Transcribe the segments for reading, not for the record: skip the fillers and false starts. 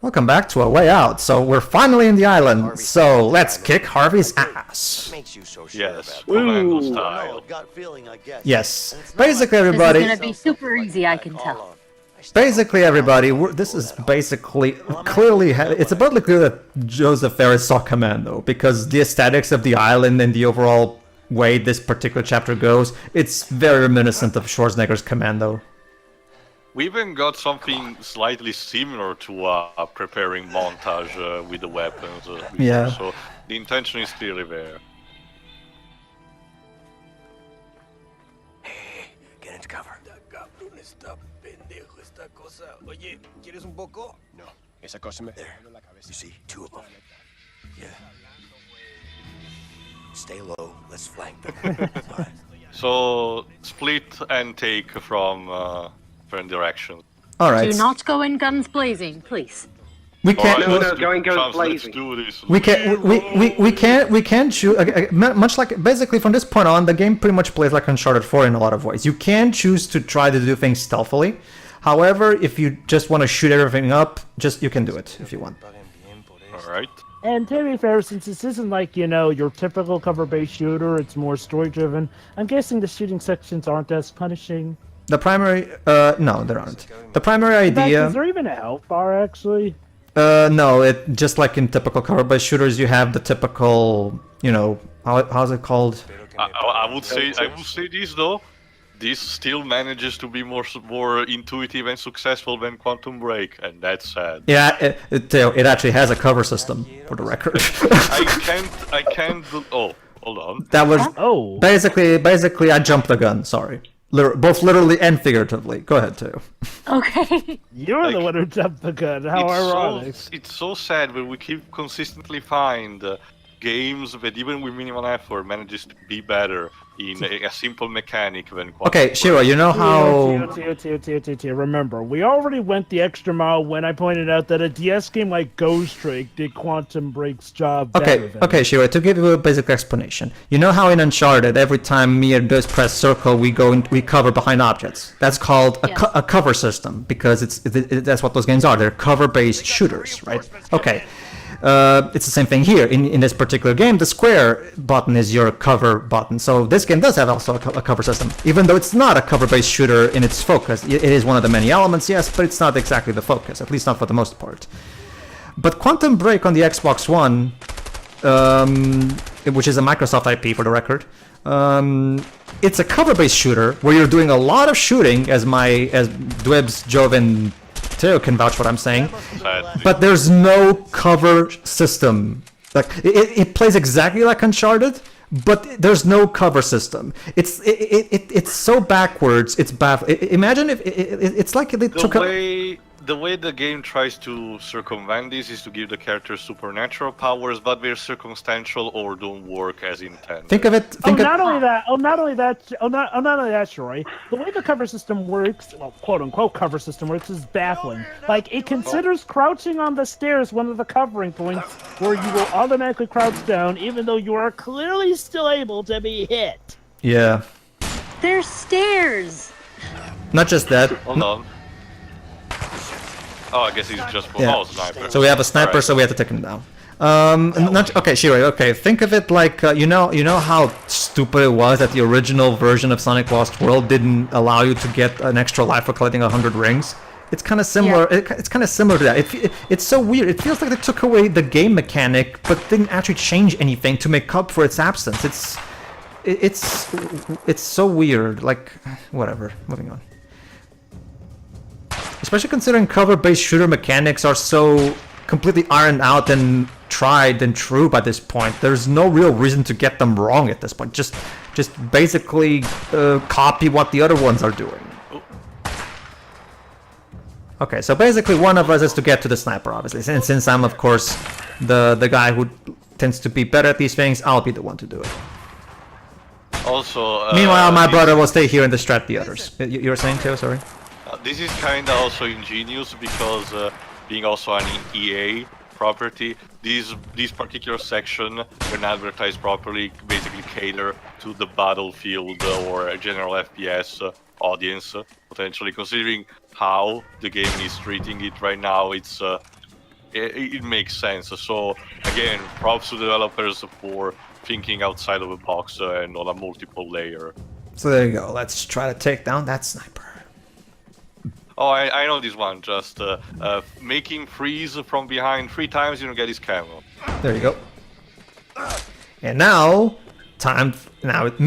Welcome back to A Way Out. So we're finally in the island. So let's kick Harvey's ass. Yes, commando style. Yes. Basically, everybody. This is gonna be super easy, I can tell. Basically, everybody. This is basically clearly. It's abundantly clear that Joseph Ferris saw Commando because the aesthetics of the island and the overall way this particular chapter goes, it's very reminiscent of Schwarzenegger's Commando. We even got something slightly similar to a preparing montage with the weapons. Yeah. So the intention is clearly there. Hey, get into cover. Oye, ¿quieres un poco? No, esa cosa me... There, you see, two of them. Yeah. Stay low, let's flank them. All right. So split and take from different directions. All right. Do not go in guns blazing, please. We can't. Alright, No, let's going Chums, blazing. Let's do this. We can't choose. Much like basically from this point on, the game pretty much plays like Uncharted 4 in a lot of ways. You can choose to try to do things stealthily. However, if you just want to shoot everything up, you can do it if you want. Alright. And to be fair, since this isn't like, you know, your typical cover-based shooter, it's more story-driven, I'm guessing the shooting sections aren't as punishing. The primary, no, there aren't. The primary idea... Is there even a health bar, actually? No, just like in typical cover-based shooters, you have the typical, you know, how's it called? I would say this though. This still manages to be more intuitive and successful than Quantum Break, and that's sad. Yeah, it actually has a cover system, for the record. I can't. Oh, hold on. That was Oh. basically I jumped the gun. Sorry, both literally and figuratively. Go ahead, Teo. Okay. You're the one who jumped the gun. How ironic. It's so sad when we keep consistently find games that even with minimal effort manages to be better in a simple mechanic than Quantum Okay, Break. Shiro, you know how... Tio. Remember, we already went the extra mile when I pointed out that a DS game like Ghost Trick did Quantum Break's job better than Okay, Shiro, to give you a basic explanation. You know how in Uncharted, every time Mia does press circle, we cover behind objects. That's called a cover system, because that's what those games are. They're cover-based shooters, right? Okay. It's the same thing here. In this particular game, the square button is your cover button. So this game does have also a cover system, even though it's not a cover-based shooter in its focus. It is one of the many elements, yes, but it's not exactly the focus, at least not for the most part. But Quantum Break on the Xbox One, which is a Microsoft IP for the record, it's a cover-based shooter where you're doing a lot of shooting, as Dwebs, Jove, and Teo can vouch what I'm saying, but there's no cover system. Like it plays exactly like Uncharted, but there's no cover system. It's so backwards. It's baffling. Imagine if it's like they took The way the game tries to circumvent this is to give the characters supernatural powers, but they're circumstantial or don't work as intended. Think of it. Not only that, Troy. The way the cover system works, well, quote unquote cover system works, is baffling. Like, it considers crouching on the stairs one of the covering points where you will automatically crouch down, even though you are clearly still able to be hit. Yeah. There's stairs. Not just that. Hold on. Oh, I guess he's just sniper. So we have a sniper, so we have to take him down. Okay, Shiro. Okay, think of it like you know how stupid it was that the original version of Sonic Lost World didn't allow you to get an extra life for collecting 100 rings. It's kind of similar. Yeah. It's kind of similar to that. It's so weird. It feels like they took away the game mechanic, but didn't actually change anything to make up for its absence. It's so weird. Like, whatever. Moving on. Especially considering cover-based shooter mechanics are so completely ironed out and tried and true by this point. There's no real reason to get them wrong at this point. Just basically copy what the other ones are doing. Okay, so basically one of us is to get to the sniper, obviously. Since I'm, of course, the guy who tends to be better at these things, I'll be the one to do it. Also, meanwhile, my brother will stay here and distract the others. You were saying, Teo? Sorry. This is kinda also ingenious because being also an EA property, these particular section, when advertised properly, basically cater to the Battlefield or a general FPS potentially. Considering how the game is treating it right now, it's it makes sense. So again, props to developers for thinking outside of the box and on a multiple layer. So there you go. Let's try to take down that sniper. Oh, I know this one. Just make him freeze from behind 3 times, you don't get his camo. There you go. And now, now it's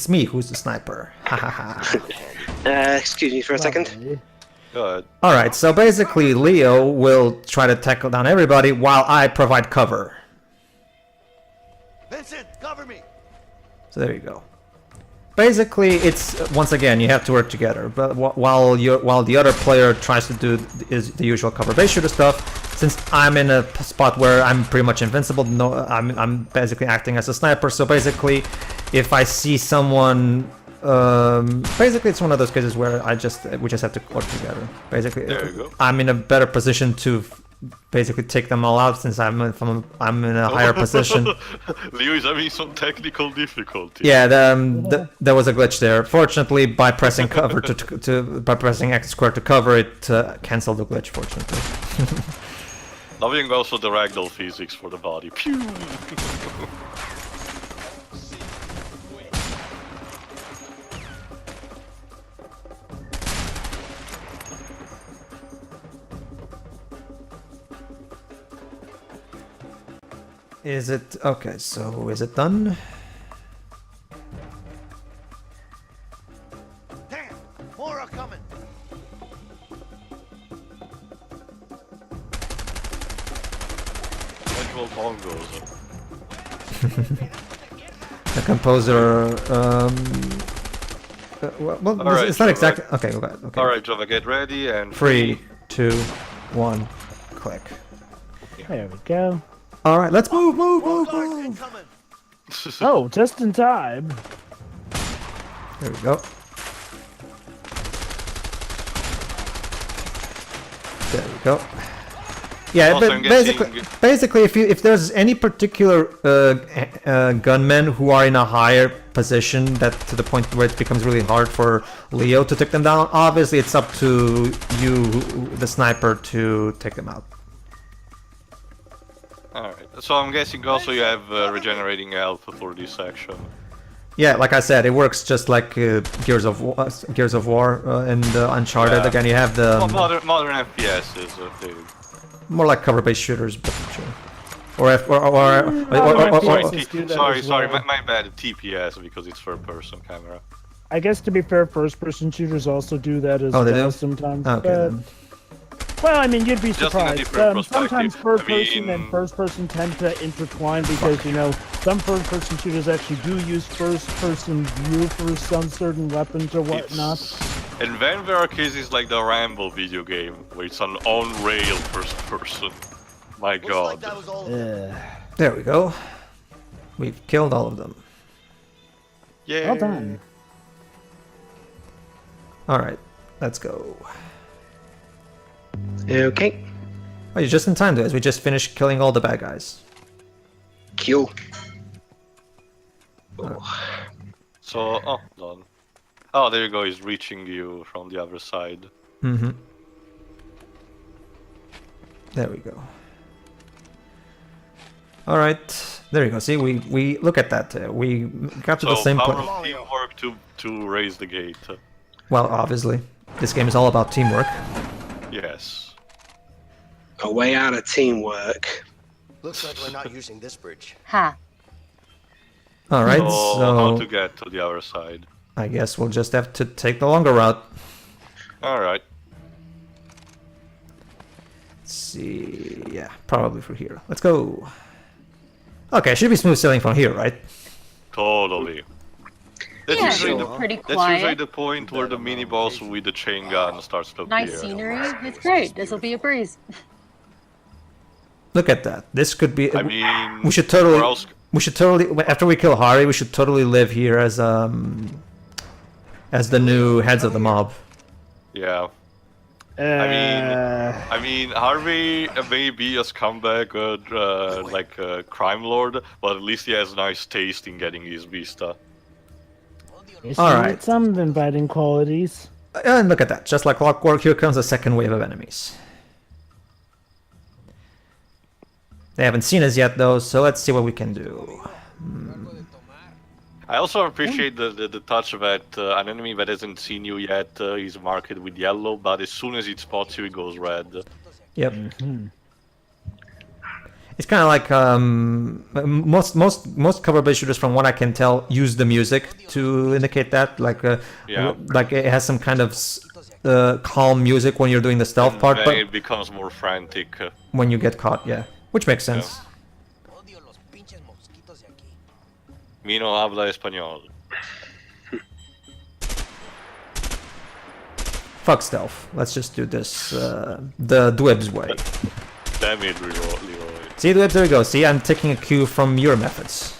me who's the sniper. Ha ha ha. Excuse me for a second. Good. Alright, so basically Leo will try to tackle down everybody while I provide cover. Vincent, cover me. So there you go. Basically, it's once again you have to work together. But while the other player tries to do the usual cover base shooter stuff, since I'm in a spot where I'm pretty much invincible, no, I'm basically acting as a sniper. So basically, if I see someone, basically it's one of those cases where we just have to work together. Basically, There you go. I'm in a better position to basically take them all out since I'm in a higher position. Leo is having some technical difficulty. Yeah, there was a glitch there. Fortunately, by pressing cover by pressing X squared to cover it, canceled the glitch. Fortunately. Loving also the ragdoll physics for the body. Pew! Is it okay? So is it done? Damn, more are coming. Actual bongos. The composer. Well, Alright, it's not so, exactly. Okay, go ahead. Okay. Alright, Java, get ready and 3, 2, 1, click. There we go. All right, let's move. Guards incoming. Oh, just in time. There we go. There we go. Yeah, Also, but I'm guessing- basically, if there's any particular gunmen who are in a higher position, that to the point where it becomes really hard for Leo to take them down, obviously it's up to you, the sniper, to take them out. Alright, so I'm guessing also you have regenerating health for this section. Yeah, like I said, it works just like Gears of War and Uncharted. Yeah. Again, you have the Modern FPS is dude. more like cover-based shooters, but sure. Sorry, my bad. TPS because it's third-person camera. I guess to be fair, first-person shooters also do that as Oh, they well do? sometimes. Okay, but, then. well, I mean, you'd be Just in a surprised. different perspective. Sometimes third-person I and mean- first-person tend to intertwine because, you know, some third-person shooters actually do use first-person view for some certain weapons or whatnot. And then there are cases like the Rambo video game, where it's an on-rail first person. My Looks god. like that was all of them. There we go. We've killed all of them. Yeah. Well done. All right, let's go. Okay. Oh, you're just in time, guys. We just finished killing all the bad guys. Kill. So, oh, done. Oh, there you go, he's reaching you from the other side. Mm-hmm. There we go. All right, there you go. See, we look at that. We got to the So, same power point. of teamwork to raise the gate. Well, obviously, this game is all about teamwork. Yes. A way out of teamwork. Looks like we're not using this bridge. Ha. All right, So, how to so get to the other side? I guess we'll just have to take the longer route. Alright. Let's see, yeah, probably through here. Let's go. Okay, should be smooth sailing from here, right? Totally. That's Yeah, usually it's the, pretty that's usually quiet. the point where the mini boss with the chain gun starts to appear. Nice scenery. It's great. This will be a breeze. Look at that. This could be. I mean, we should where totally. else- We should totally. After we kill Harvey, we should totally live here as the new heads of the mob. Yeah. I mean, Harvey may be a scumbag, like a crime lord, but at least he has nice taste in getting his vista. All right. Some inviting qualities. And look at that. Just like clockwork, here comes a second wave of enemies. They haven't seen us yet though, so let's see what we can do. I also appreciate the touch that an enemy that hasn't seen you yet is marked with yellow, but as soon as it spots you, it goes red. Yep. It's kind of like most cover-based shooters, from what I can tell, use the music to indicate that. Like like it has some kind of calm music when you're doing the stealth part, Then but it becomes more frantic. when you get caught, yeah, which makes sense. Mi no habla español. Fuck stealth. Let's just do this the Dwebs way. Damn it, Leroy. See, Dwebs, there we go. See, I'm taking a cue from your methods.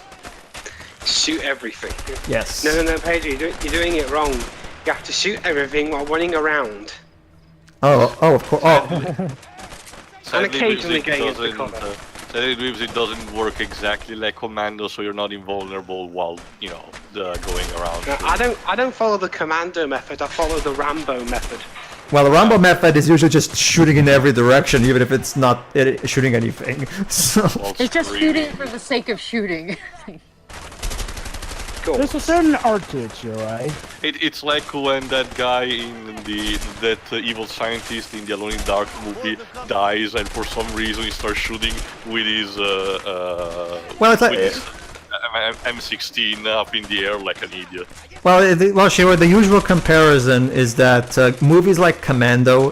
Shoot everything. Yes. No, Pedro, you're doing it wrong. You have to shoot everything while running around. Oh, of course. Oh, And occasionally getting into doesn't, cover. Sadly, it doesn't work exactly like Commando, so you're not invulnerable while, you know, going around. No, I don't follow the Commando method, I follow the Rambo method. well, the Rambo method is usually just shooting in every direction, even if it's not shooting anything. So. While It's just screaming. shooting for the sake of shooting. Cool. There's a certain art to it, you right? It's like when that guy in that evil scientist in the Alone in the Dark movie dies, and for some reason he starts shooting with his Well, it's like- with his, M16 up in the air like an idiot. Well, Shiro, the usual comparison is that movies like Commando,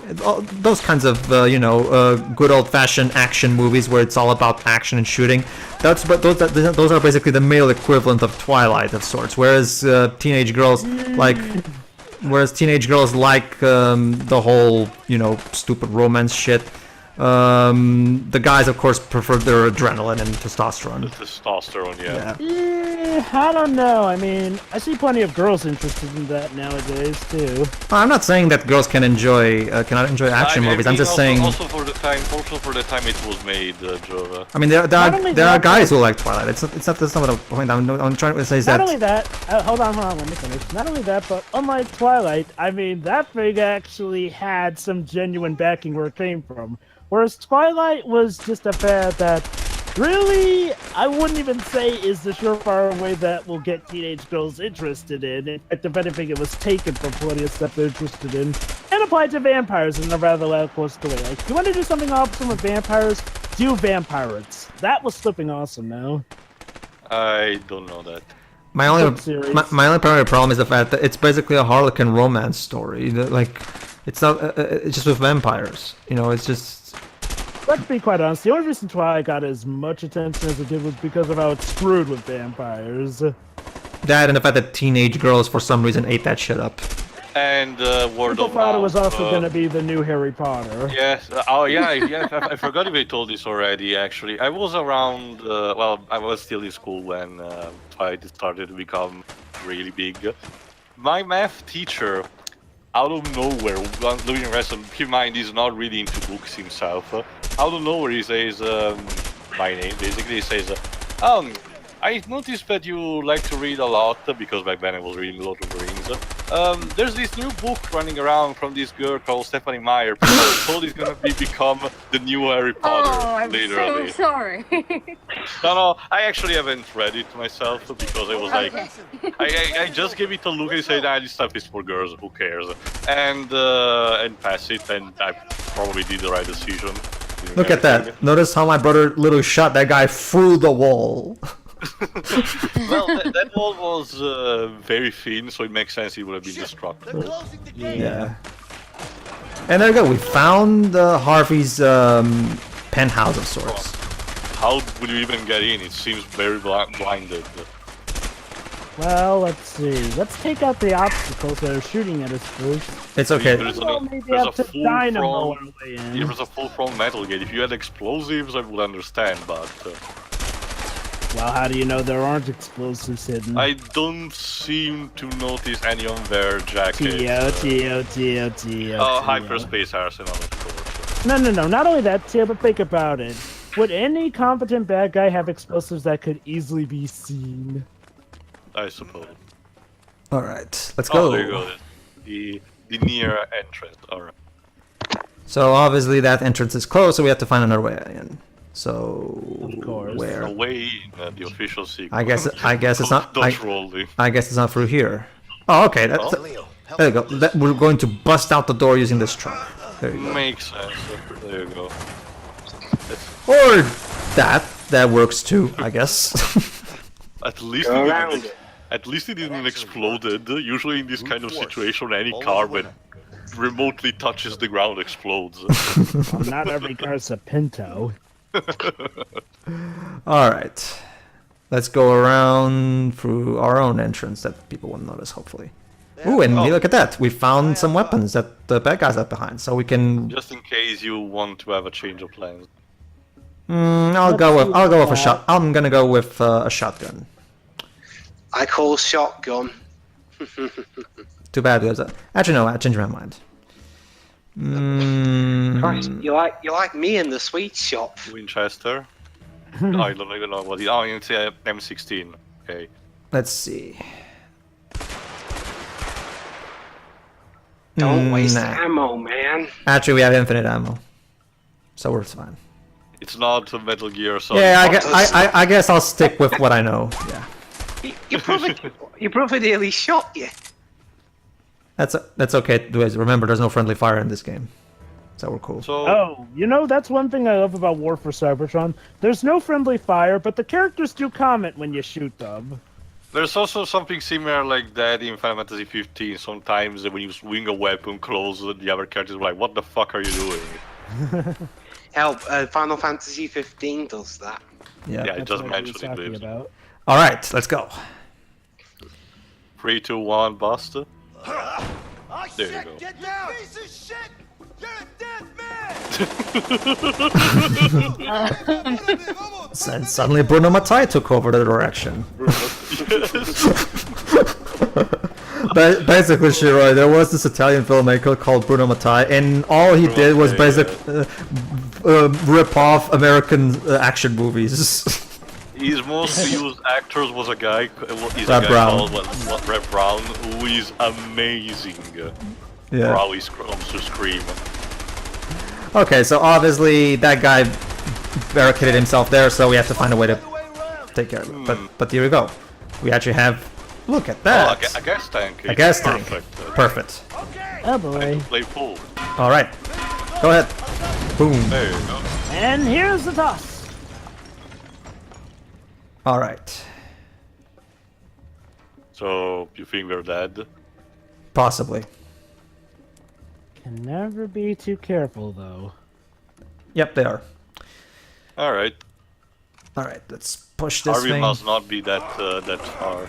those kinds of good old-fashioned action movies where it's all about action and shooting, those are basically the male equivalent of Twilight of sorts. Whereas teenage girls like the whole stupid romance shit. The guys, of course, prefer their adrenaline and testosterone. Testosterone, yeah. I don't know. I mean, I see plenty of girls interested in that nowadays too. I'm not saying that girls cannot enjoy action movies. I'm just saying. Also for the time it was made, Joe. I mean, there Not only are that, guys who like Twilight. That's not the point. I'm trying to say is Not that. only that, hold on, let me finish. Not only that, but unlike Twilight, I mean, that thing actually had some genuine backing where it came from. Whereas Twilight was just a fad that, really, I wouldn't even say is the surefire way that will get teenage girls interested in. In fact, if anything, it was taken from plenty of stuff they're interested in, and applied to vampires in a rather lackluster way. Like, you want to do something awesome with vampires? Do Vampirates. That was flipping awesome, now. I don't know that. My only series. my only primary problem is the fact that it's basically a Harlequin romance story. Like, it's not. It's just with vampires. It's just. Let's be quite honest, the only reason Twilight got as much attention as it did was because of how it's screwed with vampires. That and the fact that teenage girls for some reason ate that shit up. And word People of thought it mouth. was also going to be the new Harry Potter. Yes. I forgot if I told this already. Actually, I was around. I was still in school when Twilight started to become really big. My math teacher, out of nowhere, once doing a lesson, keep in mind he's not really into books himself. Out of nowhere, he says my name. Basically, he says, I noticed that you like to read a lot, because back then I was reading Lord of the Rings. There's this new book running around from this girl called Stephanie Meyer. People are told it's gonna become the new Harry Potter. Oh, I'm literally. so sorry. No, I actually haven't read it myself because I was like, Okay. I just gave it a look and said, this stuff is for girls, who cares? And pass it, and I probably did the right decision. Look at that. Notice how my brother literally shot that guy through the wall. Well, that wall was very thin, so it makes sense it would have been destructible. Yeah. And there we go. We found Harvey's penthouse of sorts. How would you even get in? It seems very blinded. Well, let's see. Let's take out the obstacles that are shooting at us first. It's okay. Well, maybe There's have a to dynamo full-front our way in. There's a full-front metal gate. If you had explosives, I would understand, but Well, how do you know there aren't explosives hidden? I don't seem to notice any on their jackets. T-O. Oh, hyperspace arsenal, of course. No. Not only that, Tio, but think about it. Would any competent bad guy have explosives that could easily be seen? I suppose. All right, let's go. Oh, there you go. The near entrance. All right. So obviously that entrance is closed, so we have to find another way in. So Of course. where? Away in the official sequence. I guess it's not. Dodge rolling. I guess it's not through here. Oh, okay. That's, Oh. Leo, help there you go. We're going to bust out the door using this truck. There you go. Makes sense. There you go. Or that works too, I guess. At least Go it around didn't, it. at least it didn't exploded. Usually in this kind of situation, any car when remotely touches the ground explodes. Well, not every car's a Pinto. All right. Let's go around through our own entrance that people won't notice, hopefully. Ooh, and look at that. We found some weapons that the bad guys left behind, so we can. Just in case you want to have a change of plans. I'll go with a shot. I'm gonna go with a shotgun. I call shotgun. Too bad because actually no, I changed my mind. Christ, you like me in the sweet shop. Winchester? No, I don't even know what it is. Oh, it's a M16. Okay. Let's see. Don't waste Nah. ammo, man. Actually, we have infinite ammo, so we're fine. It's not a Metal Gear Solid. Yeah, I guess I'll stick with what I know. Yeah, Your brother nearly shot you. that's okay. Remember, there's no friendly fire in this game, so we're cool. So, Oh, you know, that's one thing I love about War for Cybertron. There's no friendly fire, but the characters do comment when you shoot them. there's also something similar like that in Final Fantasy 15. Sometimes when you swing a weapon close, the other characters are like, what the fuck are you doing? Help, Final Fantasy 15 does that. Yeah. Yeah, it That's just what I was mentioned it. talking Lives. about. All right, let's go. 3, 2, 1, Buster. Oh, There you shit, go. get down! Piece of shit! You're a dead man! And suddenly Bruno Mattei took over the direction. But basically, Shiroi, there was this Italian filmmaker called Bruno Mattei, and all he did was basically rip off American action movies. His most used actors was a guy, Red Brown. called Red Brown, who is amazing. Yeah. For how he comes to scream. Okay, so obviously that guy barricaded himself there, so we have to find a way to take care of it. But here we go. We actually have. Look at Oh, that. a gas tank. A gas tank. Perfect. Perfect. Oh boy. Play pool. All right. Go ahead. Boom. There you go. And here's the toss. All right. So, you think we're dead? Possibly. Can never be too careful, though. Yep, they are. Alright. All right. Let's push this Harvey thing. must not be that far.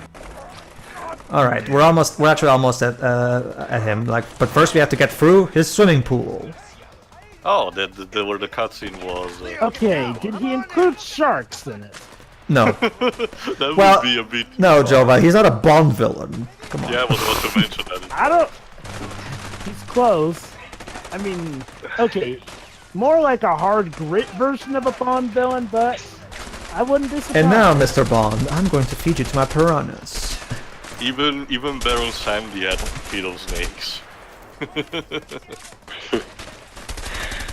All right. We're actually almost at him. But first we have to get through his swimming pool. Oh, that where the cutscene was. Okay, did he include sharks in it? No. That Well, would be a bit. No, Jova. He's not a Bond villain. Come on. Yeah, I was about to mention that. I don't... He's close. I mean, okay, more like a hard grit version of a Bond villain, but I wouldn't be surprised. And now, Mr. Bond, I'm going to feed you to my piranhas. Even Baron Sandy had feet of snakes.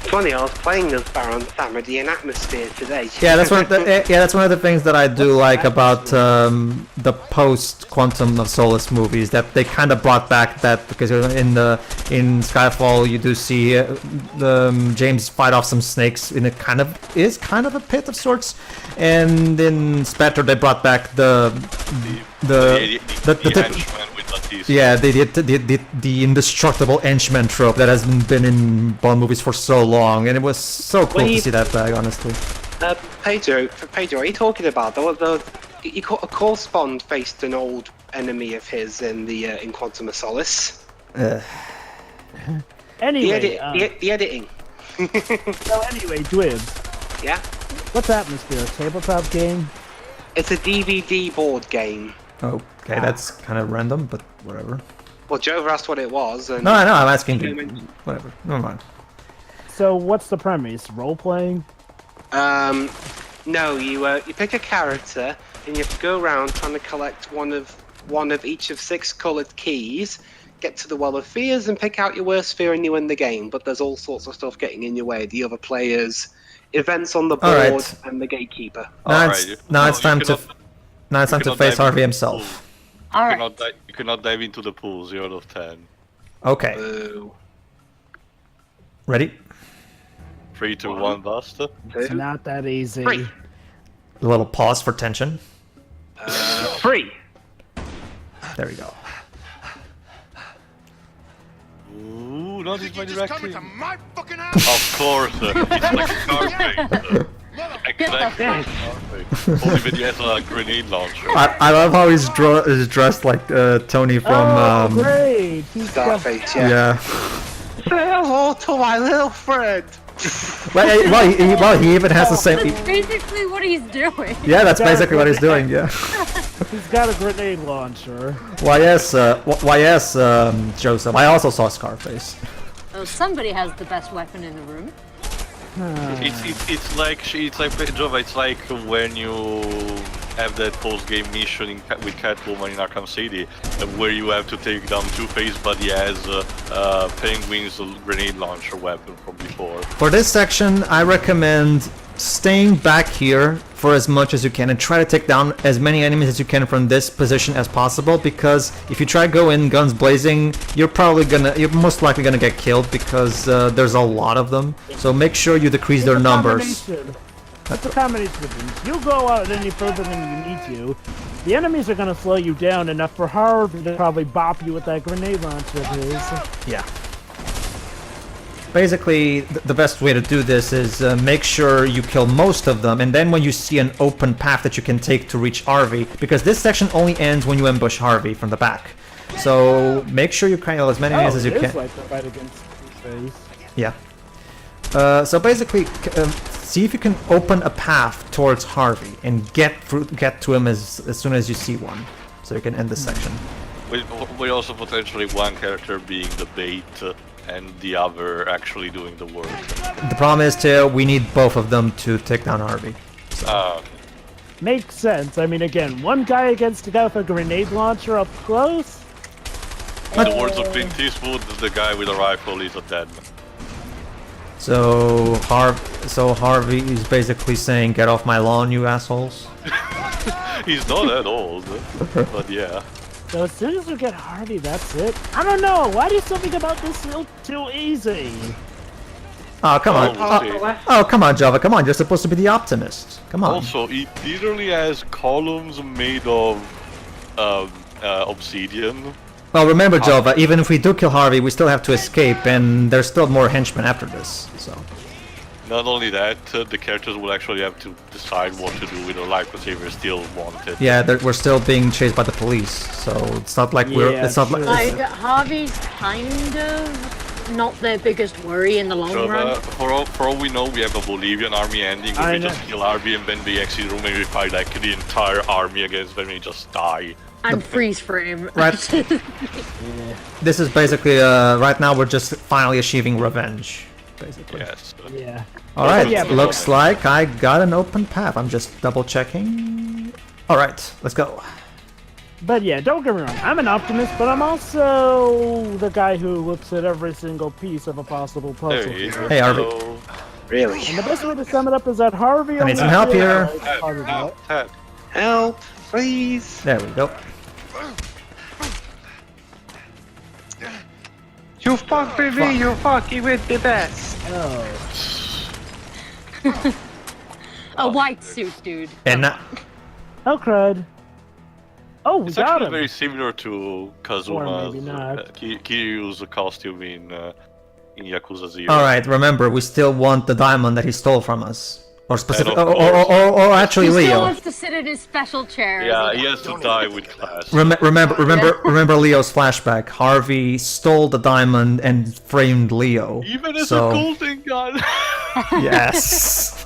Funny, I was playing as Baron Samedi in Atmosphere today. Yeah, that's one. That's one of the things that I do like about the post-Quantum of Solace movies. That they kind of brought back that because in Skyfall you do see James fight off some snakes in a kind of a pit of sorts, and in Spectre they brought back the henchman with Batista. yeah, the indestructible henchman trope that has been in Bond movies for so long, and it was so cool to see that back, honestly. Pedro, are you talking about of course Bond faced an old enemy of his in Quantum of Solace. Anyway, The editing. so anyway, Dwibs, Yeah, what's Atmosphere? A tabletop game? it's a DVD board game. Okay, that's kind of random, but whatever. Well, Joe asked what it was, and No, I know. I'm asking You you. mentioned- Whatever. Never mind. So what's the premise? Role playing? no, you pick a character and you have to go around trying to collect one of each of 6 coloured keys, get to the Well of Fears and pick out your worst fear and you win the game. But there's all sorts of stuff getting in your way. The other players events on the All board, right. and the gatekeeper. Now it's time to cannot face dive Harvey into the himself. pool. All You right. cannot, you cannot dive into the pool. 0 out of 10. Okay, Boo. ready? 3, 2, 1, bust. It's not that easy. 3. A little pause for tension. 3. There we go. Ooh, not in my You just come direction. into my fucking house. Of course, it's like Scarface. Exactly. Only when he has a grenade launcher. I love how he's dressed like Tony from Oh, great! He's got Scarface, yeah. yeah. Say hello to my little friend. Well, he even has the same. That's basically what he's doing. Yeah, that's basically what he's doing. Yeah. he's got a grenade launcher. Why yes, Joseph. I also saw Scarface. Oh, somebody has the best weapon in the room. It's like Jova. It's like when you have that post-game mission with Catwoman in Arkham City, where you have to take down Two-Face, but he has Penguin's grenade launcher weapon from before. For this section, I recommend staying back here for as much as you can and try to take down as many enemies as you can from this position as possible, because if you try to go in guns blazing, you're most likely gonna get killed because there's a lot of them. So make sure you decrease their numbers. That's a combination of things. You go out any further than you need to, the enemies are gonna slow you down enough for Harvey to probably bop you with that grenade launcher of his. Yeah. Basically, the best way to do this is make sure you kill most of them, and then when you see an open path that you can take to reach Harvey, because this section only ends when you ambush Harvey from the back. So make sure you kill as many enemies as you it is can. like the fight against Two-Face. Yeah. So basically, see if you can open a path towards Harvey and get to him as soon as you see one, so you can end this section. We also potentially one character being the bait and the other actually doing the work. The problem is, too, we need both of them to take down Harvey. Makes sense. I mean, again, one guy against a guy with a grenade launcher up close. In the words of Clint Eastwood, the guy with a rifle is a dead man. So Harvey is basically saying, "Get off my lawn, you assholes." He's not that old, but yeah. So as soon as we get Harvey, that's it. I don't know. Why do something about this feel too easy? Oh, come on. Oh, come on, Java. Come on. You're supposed to be the optimist. Come on. Also, it literally has columns made of obsidian. Well, remember, Java, even if we do kill Harvey, we still have to escape, and there's still more henchmen after this, so... Not only that, the characters will actually have to decide what to do with their life because they were still wanted. Yeah, we're still being chased by the police, so it's not like we're... Yeah, It's not true. like... Like, Harvey's kind of not their biggest worry in the long So, run. for all we know, we have a Bolivian army ending where we just kill Harvey and then we exit the room and we fight like the entire army against them and we just die. And freeze frame. Right. This is basically, right now we're just finally achieving revenge, basically. Yes. Yeah. Alright, Yeah, looks like I got an open path. I'm just double checking. Alright, let's go. But yeah, don't get me wrong. I'm an optimist, but I'm also the guy who looks at every single piece of a possible puzzle. There you here. Hey, Harvey. go. Really? And the best way to sum it up is that Harvey. I need some help here. Ted. Help, please. There we go. You fuck with me, you fucking with the best. A white suit, dude. And now... Oh crud. Oh, we It's got actually him. very similar to Kazuma's, maybe not. Kiryu's costume in Yakuza 0. Alright, remember, we still want the diamond that he stole from us. Or specific... And of Or actually He still Leo. wants to sit in his special chair. Yeah, he has to die with class. Remember Leo's flashback. Harvey stole the diamond and framed Leo. Even as So- a golden gun! Yes.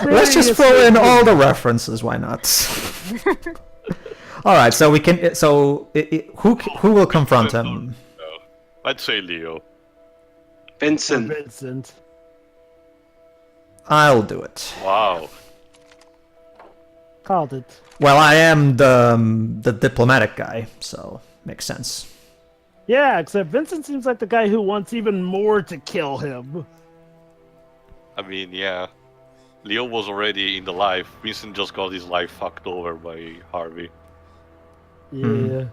Let's just throw in all the references. Why not? All right. So we can. So who will confront him? I'd say Leo. Vincent. Vincent. I'll do it. Wow. Called it. Well, I am the diplomatic guy, so makes sense. Yeah, except Vincent seems like the guy who wants even more to kill him. I mean, yeah. Leo was already in the life. Vincent just got his life fucked over by Harvey. Yeah.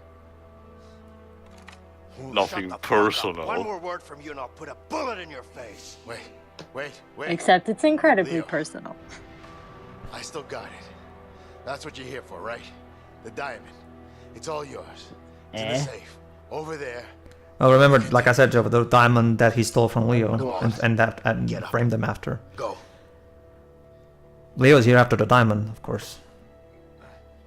Nothing Shut the fuck up. personal. One more word from you and I'll put a bullet in your face. Wait. Except it's incredibly Leo. personal. I still got it. That's what you're here for, right? The diamond. It's all yours. It's in the safe. Over there. Oh, remember, like I said, Joe, the diamond that he stole from Leo and Get up. framed him after. Go. Leo's here after the diamond, of course.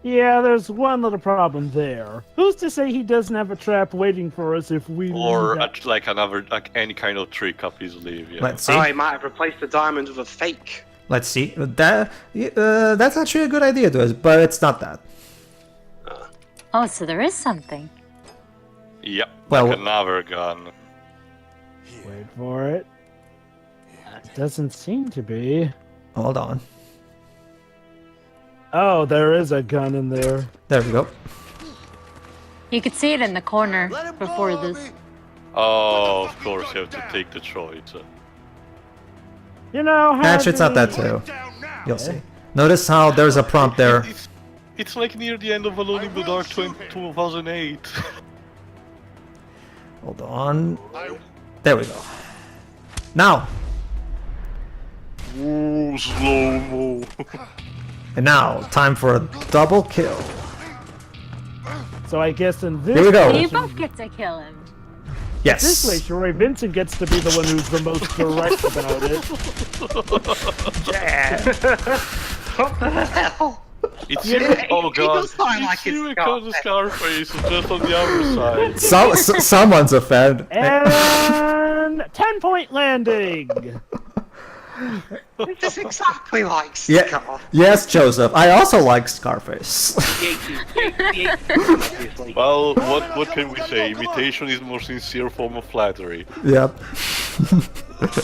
Yeah, there's one little problem there. Who's to say he doesn't have a trap waiting for us if we Or leave that- like another, like any kind of trick up his sleeve. Yeah. Let's see. Oh, he might have replaced the diamond with a fake. Let's see. That's actually a good idea to us, but it's not that. Oh, so there is something. Yep. Well- Like another gun. Wait for it. It doesn't seem to be. Hold on. Oh, there is a gun in there. There we go. You could see it in the corner Let him before go, this. Harvey. Oh, of course you have to take the choice. You know, Actually, it's not that Harvey- too. Down now. You'll see. Notice how there's a prompt there. It's like near the end of Alone in the Dark 2008. Hold on. There we go. Now. Ooh, slow-mo. And now, time for a double kill. So I guess in this Here we go. You both get to kill him. This way, Yes. Sherry, Vincent gets to be the one who's the most direct about it. What the hell? It's Yeah, oh it god. does sound like It's it's kind of Scarface, just on the other side. Someone's a fan. And 10-point landing. This is exactly like Yeah. Scar. Yes, Joseph. I also like Scarface. Obviously. Well, what can we say? Imitation is the more sincere form of flattery. Yep.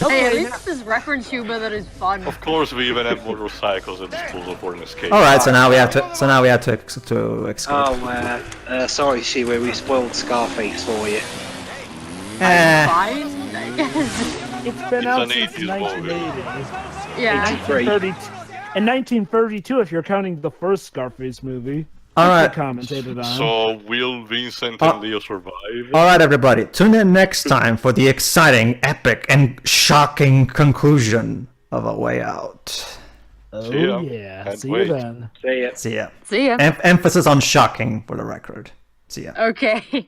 Hey, at least this reference humor that is fun. Of course, we even have motorcycles at disposal for an escape. All right. So now we have to. escape. Oh, sorry, Shiwa, we spoiled Scarface for you. Eh. Fine, I guess. It's been It's out an since 80s movie. 1980. Yeah. 1930 in 1932, if you're counting the first Scarface movie. All which we right. commentated on. So, will Vincent and Leo survive? All right, everybody. Tune in next time for the exciting, epic, and shocking conclusion of A Way Out. Oh, See ya. yeah. Can't See wait. you then. See ya. See ya. See ya. Emphasis on shocking for the record. See ya. Okay.